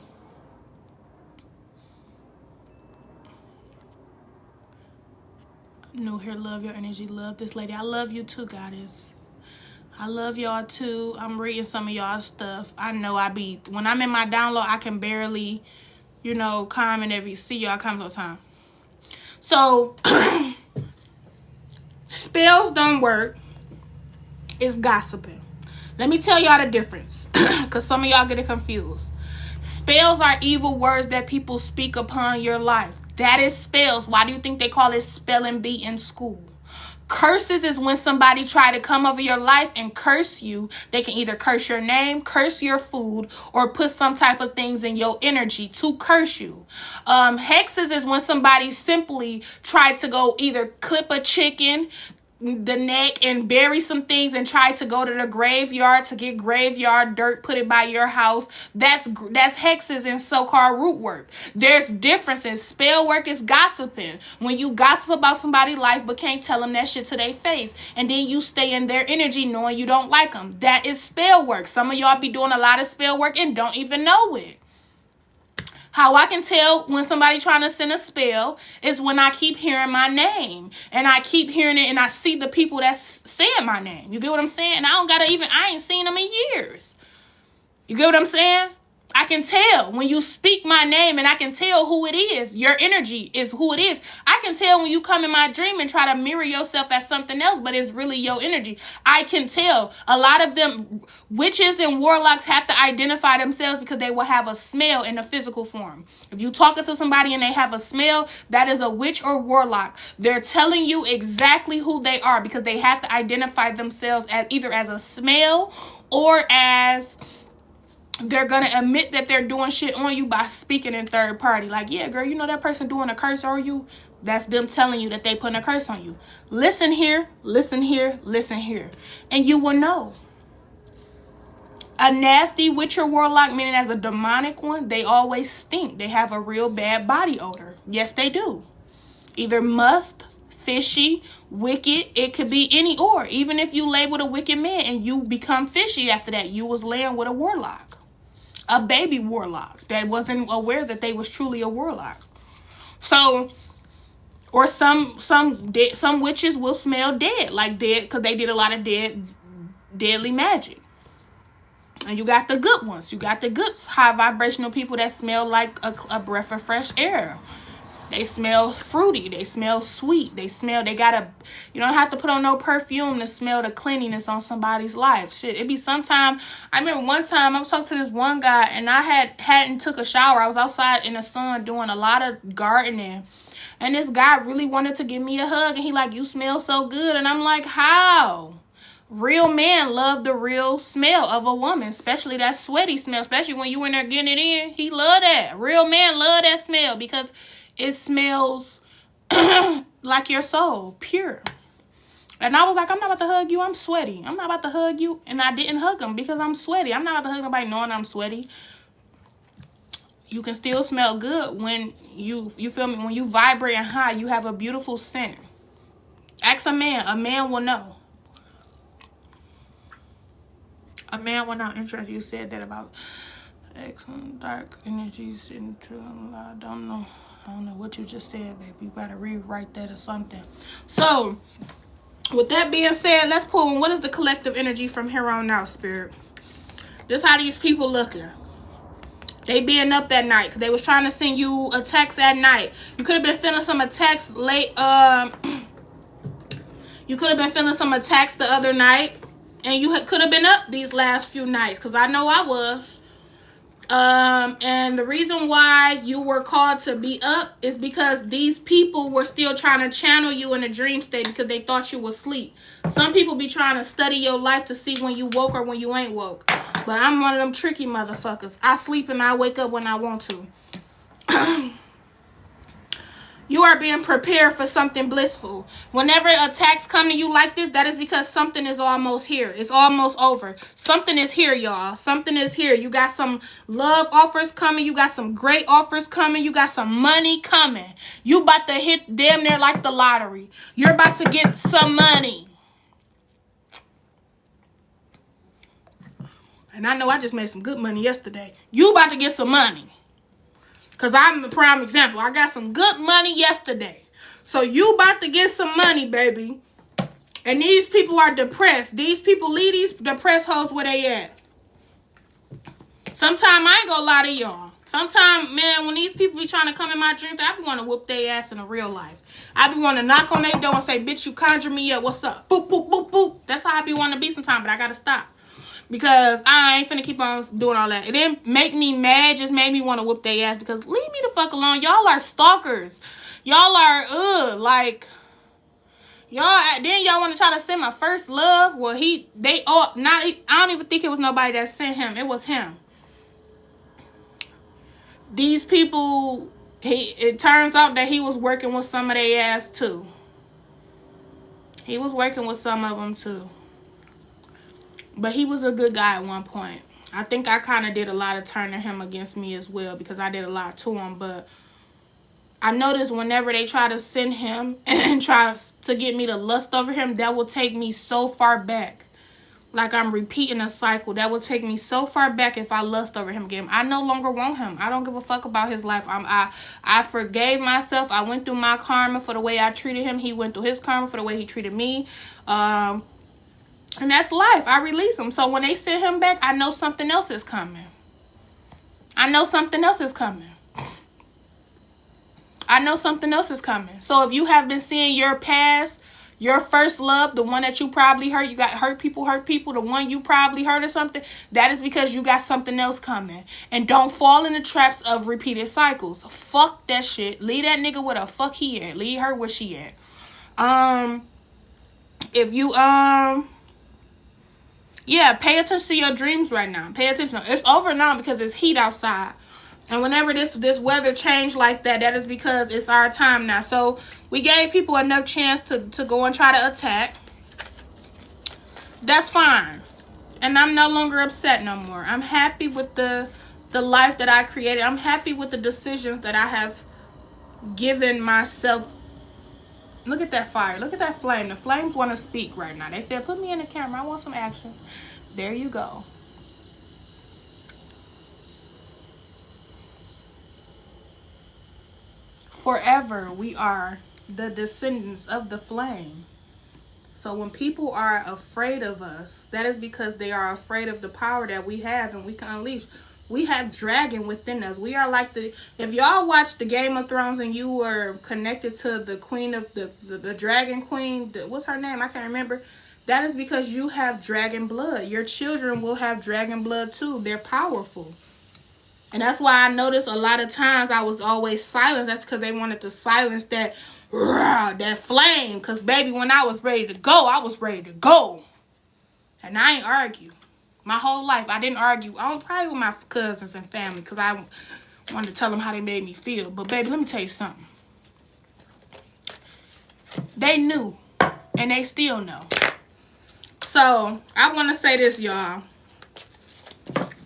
New here, love your energy, love this lady. I love you too, goddess. I love y'all too. I'm reading some of y'all stuff. I know when I'm in my download, I can barely, comment see y'all comment all the time. So, spells don't work. It's gossiping. Let me tell y'all the difference, because some of y'all get it confused. Spells are evil words that people speak upon your life. That is spells. Why do you think they call it spelling bee in school? Curses is when somebody try to come over your life and curse you. They can either curse your name, curse your food, or put some type of things in your energy to curse you. Hexes is when somebody simply tried to go either clip a chicken, the neck, and bury some things and try to go to the graveyard to get graveyard dirt, put it by your house. That's hexes and so-called root work. There's differences. Spell work is gossiping. When you gossip about somebody's life but can't tell them that shit to their face, and then you stay in their energy knowing you don't like them. That is spell work. Some of y'all be doing a lot of spell work and don't even know it. How I can tell when somebody trying to send a spell is when I keep hearing my name. And I keep hearing it and I see the people that's saying my name. You get what I'm saying? I ain't seen them in years. You get what I'm saying? I can tell when you speak my name, and I can tell who it is. Your energy is who it is. I can tell when you come in my dream and try to mirror yourself as something else, but it's really your energy. I can tell. A lot of them, witches and warlocks, have to identify themselves because they will have a smell in a physical form. If you talking to somebody and they have a smell, that is a witch or warlock. They're telling you exactly who they are because they have to identify themselves as either as a smell or as... they're going to admit that they're doing shit on you by speaking in third party. Like, yeah, girl, you know that person doing a curse on you? That's them telling you that they putting a curse on you. Listen here, listen here, listen here. And you will know. A nasty witch or warlock, meaning as a demonic one, they always stink. They have a real bad body odor. Yes, they do. Either must, fishy, wicked. It could be any or. Even if you lay with a wicked man and you become fishy after that, you was laying with a warlock. A baby warlock that wasn't aware that they was truly a warlock. So, or some witches will smell dead, like dead, because they did a lot of deadly magic. And you got the good ones. You got the good high vibrational people that smell like a breath of fresh air. They smell fruity. They smell sweet. You don't have to put on no perfume to smell the cleanliness on somebody's life. Shit, it be sometime. I remember one time I was talking to this one guy and I hadn't took a shower. I was outside in the sun doing a lot of gardening. And this guy really wanted to give me a hug. And he like, you smell so good. And I'm like, how? Real men love the real smell of a woman, especially that sweaty smell, especially when you in there getting it in. He love that. Real men love that smell because it smells like your soul, pure. And I was like, I'm not about to hug you. I'm sweaty. I'm not about to hug you. And I didn't hug him because I'm sweaty. I'm not about to hug nobody knowing I'm sweaty. You can still smell good when you feel me? When you vibrate and high, you have a beautiful scent. Ask a man. A man will know. A man will not interest you. Said that about excellent dark energies into I don't know what you just said, baby. You gotta rewrite that or something. So, with that being said, let's pull in what is the collective energy from here on out, Spirit. This how these people looking. They being up that night because they was trying to send you a text at night. You could have been feeling some attacks late. You could have been feeling some attacks the other night. And you could have been up these last few nights. Because I know I was. And the reason why you were called to be up is because these people were still trying to channel you in a dream state because they thought you were asleep. Some people be trying to study your life to see when you woke or when you ain't woke. But I'm one of them tricky motherfuckers. I sleep and I wake up when I want to. You are being prepared for something blissful. Whenever attacks come to you like this, that is because something is almost here. It's almost over. Something is here, y'all. Something is here. You got some love offers coming. You got some great offers coming. You got some money coming. You about to hit damn near like the lottery. You're about to get some money. And I know I just made some good money yesterday. You about to get some money. Because I'm the prime example. I got some good money yesterday. So you about to get some money, baby. And these people are depressed. These people leave these depressed hoes where they at. Sometimes I ain't gonna lie to y'all. Sometimes, man, when these people be trying to come in my dreams, I be want to whoop their ass in a real life. I be want to knock on their door and say, bitch, you conjure me up. What's up? Boop, boop, boop, boop. That's how I be want to be sometimes, but I got to stop. Because I ain't finna keep on doing all that. It didn't make me mad. Just made me want to whoop their ass. Because leave me the fuck alone. Y'all are stalkers. Y'all are, like, Then y'all want to try to send my first love. Well, I don't even think it was nobody that sent him. It was him. These people, it turns out that he was working with some of their ass too. He was working with some of them too. But he was a good guy at one point. I think I kind of did a lot of turning him against me as well, because I did a lot to him. But I noticed whenever they try to send him and try to get me to lust over him, that will take me so far back. Like I'm repeating a cycle. That will take me so far back if I lust over him again. I no longer want him. I don't give a fuck about his life. I forgave myself. I went through my karma for the way I treated him. He went through his karma for the way he treated me. And that's life. I release him. So when they send him back, I know something else is coming. I know something else is coming. I know something else is coming. So if you have been seeing your past, your first love, the one that you probably hurt, you got hurt people, the one you probably hurt or something, that is because you got something else coming. And don't fall in the traps of repeated cycles. Fuck that shit. Leave that nigga where the fuck he at. Leave her where she at. If you, yeah, pay attention to your dreams right now. Pay attention. It's over now because it's heat outside. And whenever this weather change like that, that is because it's our time now. So we gave people enough chance to go and try to attack. That's fine. And I'm no longer upset no more. I'm happy with the life that I created. I'm happy with the decisions that I have given myself. Look at that fire. Look at that flame. The flames want to speak right now. They said, put me in the camera. I want some action. There you go. Forever, we are the descendants of the flame. So when people are afraid of us, that is because they are afraid of the power that we have and we can unleash. We have dragon within us. We are like if y'all watched the Game of Thrones and you were connected to the queen of the dragon queen, what's her name? I can't remember. That is because you have dragon blood. Your children will have dragon blood too. They're powerful. And that's why I noticed a lot of times I was always silenced. That's because they wanted to silence that flame. Because, baby, when I was ready to go, I was ready to go. And I ain't argue. My whole life, I didn't argue. I was probably with my cousins and family because I wanted to tell them how they made me feel. But, baby, let me tell you something. They knew. And they still know. So, I want to say this, y'all.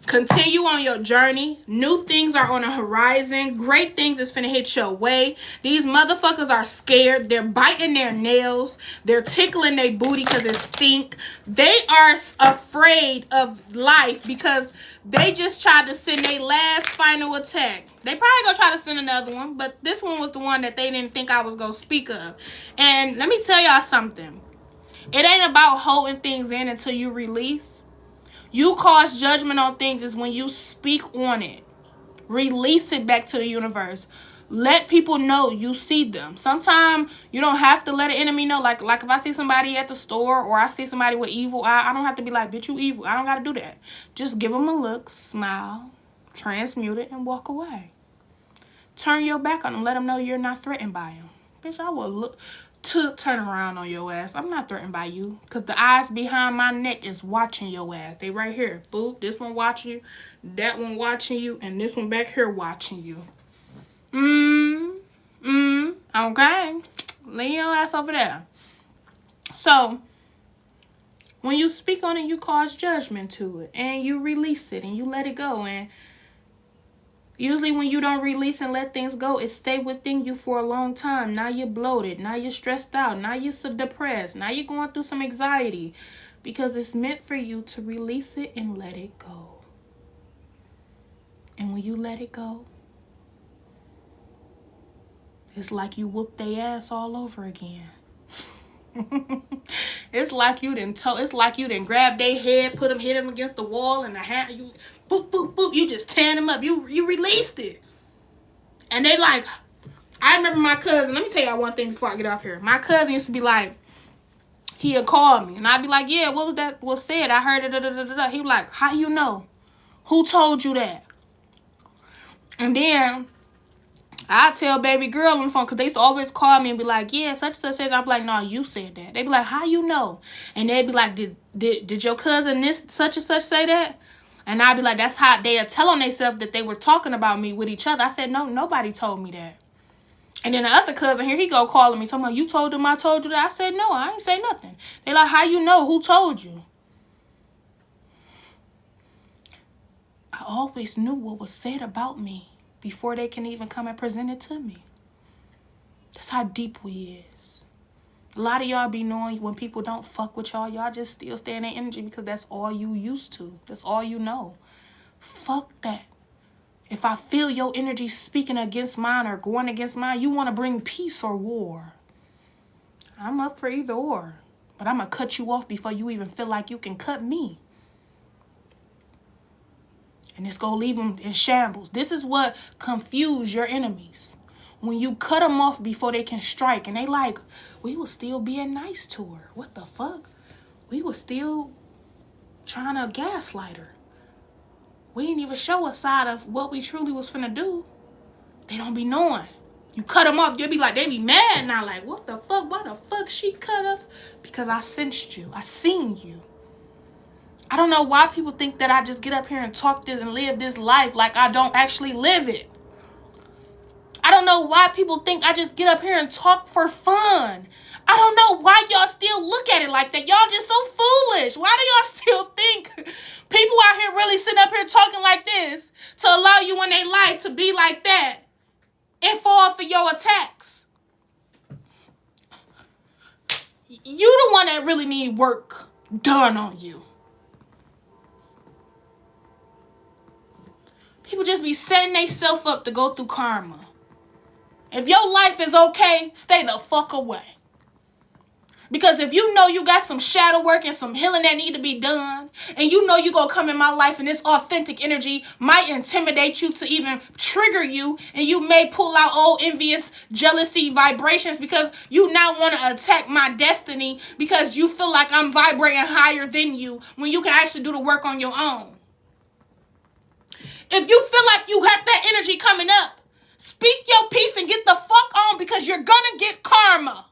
Continue on your journey. New things are on the horizon. Great things is finna hit your way. These motherfuckers are scared. They're biting their nails. They're tickling their booty because it stink. They are afraid of life because they just tried to send their last final attack. They probably gonna try to send another one, but this one was the one that they didn't think I was gonna speak of. And let me tell y'all something. It ain't about holding things in until you release. You cause judgment on things is when you speak on it. Release it back to the universe. Let people know you see them. Sometimes you don't have to let an enemy know. Like if I see somebody at the store or I see somebody with evil eye, I don't have to be like, bitch, you evil. I don't got to do that. Just give them a look, smile, transmute it, and walk away. Turn your back on them. Let them know you're not threatened by them. Bitch, I will look to turn around on your ass. I'm not threatened by you because the eyes behind my neck is watching your ass. They right here. Boo. This one watching you, that one watching you, and this one back here watching you. Okay. Leave your ass over there. So when you speak on it, you cause judgment to it and you release it and you let it go. And usually when you don't release and let things go, it stay within you for a long time. Now you're bloated. Now you're stressed out. Now you're so depressed. Now you're going through some anxiety because it's meant for you to release it and let it go. And when you let it go, it's like you whooped their ass all over again. It's like you didn't grab their head, hit them against the wall, and the hand you boop boop boop. You just tearing them up. You released it, and they like. I remember my cousin. Let me tell y'all one thing before I get off here. My cousin used to be like, he'd call me, and I'd be like, yeah, what was that? Was said? I heard it. He was like, how you know? Who told you that? And then I tell baby girl on the phone, because they used to always call me and be like, yeah, such and such said. I'm like, no, you said that. They be like, how you know? And they be like, did your cousin this such and such say that? And I'd be like, that's how they are telling themselves that they were talking about me with each other. I said, no, nobody told me that. And then the other cousin here, he go calling me, talking about, you told him I told you that? I said, no, I ain't say nothing. They like, how you know? Who told you? I always knew what was said about me before they can even come and present it to me. That's how deep we is. A lot of y'all be knowing when people don't fuck with y'all, y'all just still stay in their energy because that's all you used to. That's all you know. Fuck that. If I feel your energy speaking against mine or going against mine, you want to bring peace or war. I'm up for either or. But I'm going to cut you off before you even feel like you can cut me. And it's going to leave them in shambles. This is what confuse your enemies. When you cut them off before they can strike. And they like, we was still being nice to her. What the fuck? We was still trying to gaslight her. We didn't even show a side of what we truly was finna do. They don't be knowing. You cut them off, you'll be like, they be mad now. Like, what the fuck? Why the fuck she cut us? Because I sensed you. I seen you. I don't know why people think that I just get up here and talk this and live this life like I don't actually live it. I don't know why people think I just get up here and talk for fun. I don't know why y'all still look at it like that. Y'all just so foolish. Why do y'all still think people out here really sitting up here talking like this to allow you in their life to be like that and fall for your attacks? You the one that really need work done on you. People just be setting themselves up to go through karma. If your life is okay, stay the fuck away. Because if you know you got some shadow work and some healing that need to be done, and you know you gonna come in my life and this authentic energy might intimidate you to even trigger you, and you may pull out old envious jealousy vibrations because you now want to attack my destiny because you feel like I'm vibrating higher than you when you can actually do the work on your own. If you feel like you have that energy coming up, speak your piece and get the fuck on, because you're gonna get karma.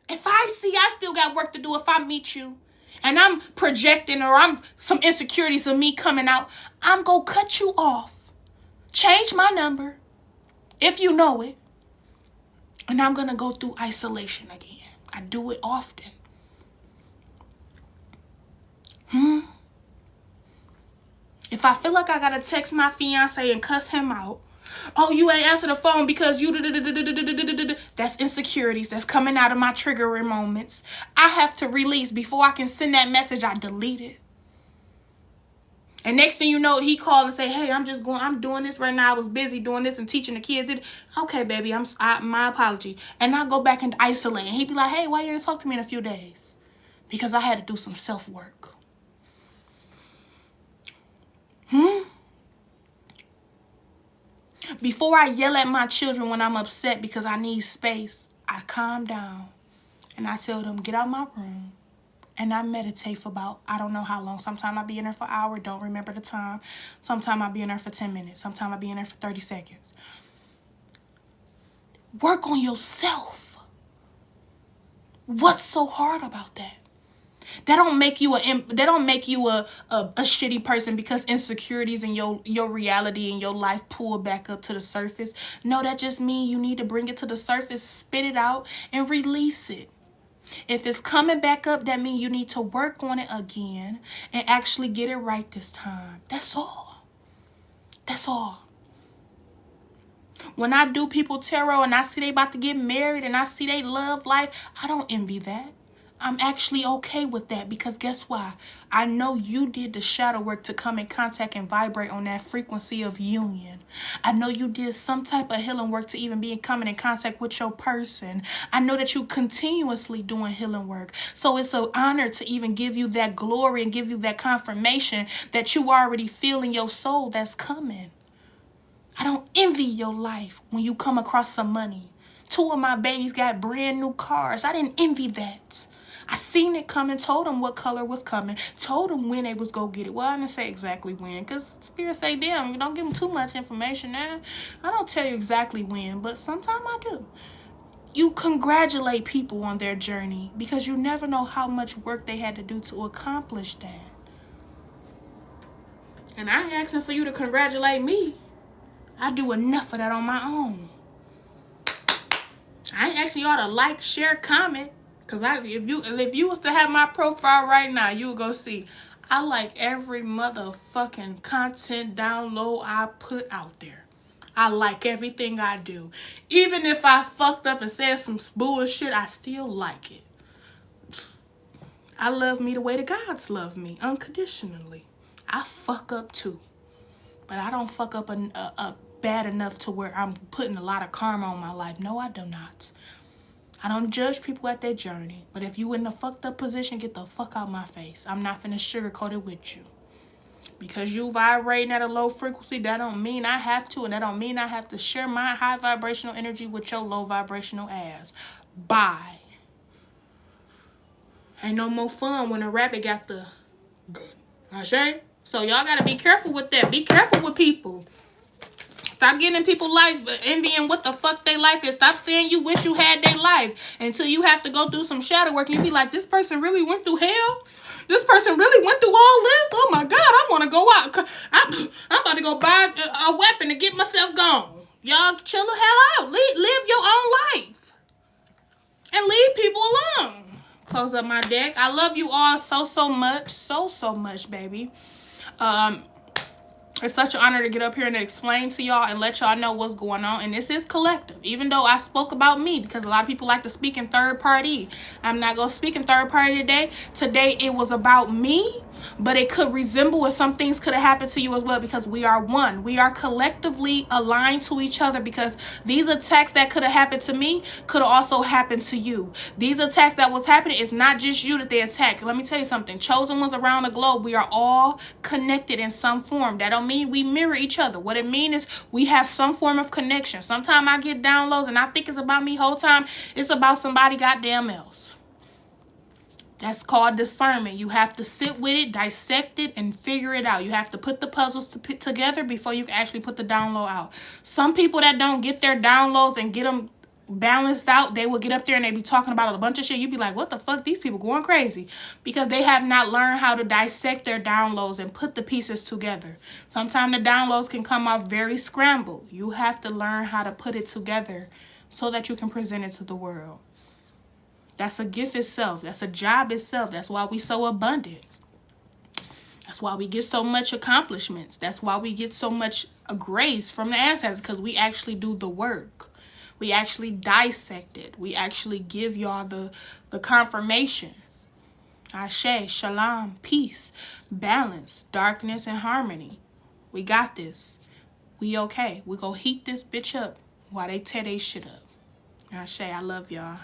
If I see I still got work to do, if I meet you and I'm projecting or I'm some insecurities of me coming out, I'm gonna cut you off. Change my number if you know it. And I'm gonna go through isolation again. I do it often. If I feel like I gotta text my fiance and cuss him out, oh, you ain't answer the phone because you that's insecurities that's coming out of my triggering moments. I have to release. Before I can send that message, I delete it. And next thing you know, he called and say, hey, I'm doing this right now. I was busy doing this and teaching the kids. Okay, baby, my apology. And I go back and isolate. And he'd be like, hey, why you didn't talk to me in a few days? Because I had to do some self-work. Before I yell at my children when I'm upset because I need space, I calm down and I tell them, get out my room. And I meditate for about, I don't know how long. Sometimes I'll be in there for an hour, don't remember the time. Sometimes I'll be in there for 10 minutes. Sometimes I'll be in there for 30 seconds. Work on yourself. What's so hard about that? That don't make you a shitty person because insecurities in your reality and your life pull back up to the surface. No, that just means you need to bring it to the surface, spit it out, and release it. If it's coming back up, that means you need to work on it again and actually get it right this time. That's all. That's all. When I do people tarot and I see they about to get married and I see they love life, I don't envy that. I'm actually okay with that, because guess why? I know you did the shadow work to come in contact and vibrate on that frequency of union. I know you did some type of healing work to even be coming in contact with your person. I know that you continuously doing healing work. So it's an honor to even give you that glory and give you that confirmation that you already feel in your soul that's coming. I don't envy your life when you come across some money 2 of my babies got brand new cars. I didn't envy that. I seen it coming, told them what color was coming, told them when they was go get it. Well, I didn't say exactly when, because Spirit say, damn, you don't give them too much information now. I don't tell you exactly when, but sometimes I do. You congratulate people on their journey because you never know how much work they had to do to accomplish that. And I ain't asking for you to congratulate me. I do enough of that on my own. I ain't asking y'all to like, share, comment. Cause if you was to have my profile right now, you would go see I like every motherfucking content download I put out there. I like everything I do. Even if I fucked up and said some bullshit, I still like it. I love me the way the gods love me, unconditionally. I fuck up too. But I don't fuck up bad enough to where I'm putting a lot of karma on my life. No, I do not. I don't judge people at their journey. But if you in the fucked up position, get the fuck out my face. I'm not finna sugarcoat it with you. Because you vibrating at a low frequency, that don't mean I have to. And that don't mean I have to share my high vibrational energy with your low vibrational ass. Bye. Ain't no more fun when a rabbit got the gun. Okay? So y'all gotta be careful with that. Be careful with people. Stop getting in people's life, envying what the fuck their life is. Stop saying you wish you had their life until you have to go through some shadow work and you be like, this person really went through hell? This person really went through all this? Oh my God, I want to go out. I'm about to go buy a weapon to get myself gone. Y'all chill the hell out. Live your own life. And leave people alone. Close up my deck. I love you all so much. So much, baby. It's such an honor to get up here and explain to y'all and let y'all know what's going on. And this is collective. Even though I spoke about me, because a lot of people like to speak in third party. I'm not going to speak in third party today. Today it was about me, but it could resemble and some things could have happened to you as well, because we are one. We are collectively aligned to each other, because these attacks that could have happened to me could have also happened to you. These attacks that was happening, it's not just you that they attack. Let me tell you something. Chosen ones around the globe, we are all connected in some form. That don't mean we mirror each other. What it means is we have some form of connection. Sometimes I get downloads and I think it's about me whole time. It's about somebody goddamn else. That's called discernment. You have to sit with it, dissect it, and figure it out. You have to put the puzzles together before you can actually put the download out. Some people that don't get their downloads and get them balanced out, they will get up there and they be talking about a bunch of shit. You be like, what the fuck? These people going crazy. Because they have not learned how to dissect their downloads and put the pieces together. Sometimes the downloads can come off very scrambled. You have to learn how to put it together so that you can present it to the world. That's a gift itself. That's a job itself. That's why we so abundant. That's why we get so much accomplishments. That's why we get so much grace from the ancestors, because we actually do the work. We actually dissect it. We actually give y'all the confirmation. Ashe, shalom, peace, balance, darkness, and harmony. We got this. We okay. We gonna heat this bitch up while they tear they shit up. Ashe, I love y'all.